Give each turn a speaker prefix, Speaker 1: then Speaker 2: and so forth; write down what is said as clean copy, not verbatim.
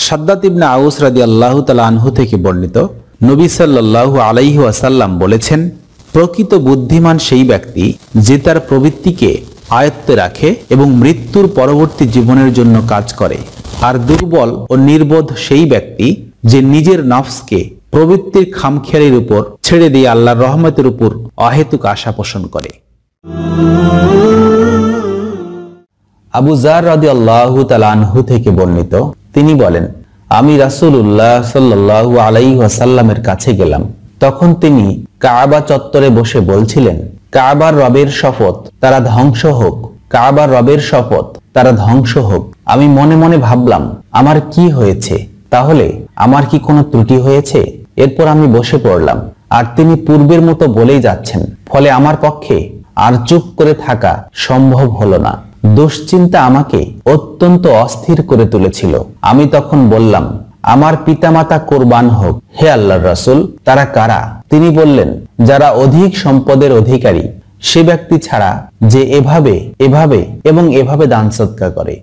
Speaker 1: Shaddad ইবনে আউস রাদিয়াল্লাহু তাআলা আনহু থেকে বর্ণিত, নবী সাল্লাল্লাহু আলাইহি ওয়াসাল্লাম বলেছেন, প্রকৃত বুদ্ধিমান সেই ব্যক্তি যে তার প্রবৃত্তিকে আয়ত্তে রাখে এবং মৃত্যুর পরবর্তী জীবনের জন্য কাজ করে। আর দুর্বল ও নির্বোধ সেই ব্যক্তি যে নিজের নফসকে প্রবৃত্তির খামখেয়ালির উপর ছেড়ে দিয়ে আল্লাহর রহমতের উপর অহেতুক আশা পোষণ করে। আবু যার রাদিয়াল্লাহু তাআলা আনহু থেকে বর্ণিত, তিনি বলেন, আমি রাসূলুল্লাহ সাল্লাল্লাহু আলাইহি ওয়াসাল্লামের কাছে গেলাম। তখন তিনি কাবা চত্বরে বসে বলছিলেন, কাবার রবের শপথ তারা ধ্বংস হোক, কাবার রবের শপথ তারা ধ্বংস হোক। আমি মনে মনে ভাবলাম, আমার কি হয়েছে? তাহলে আমার কি কোনো ত্রুটি হয়েছে? এরপর আমি বসে পড়লাম, আর তিনি পূর্বের মতো বলেই যাচ্ছেন। ফলে আমার পক্ষে আর চুপ করে থাকা সম্ভব হলো না। দুশ্চিন্তা আমাকে অত্যন্ত অস্থির করে তুলেছিল। আমি তখন বললাম, আমার পিতামাতা কোরবান হোক, হে আল্লাহর রাসূল, তারা কারা? তিনি বললেন, যারা অধিক সম্পদের অধিকারী সে ব্যক্তি ছাড়া যে এভাবে এবং এভাবে দান সদকা করে।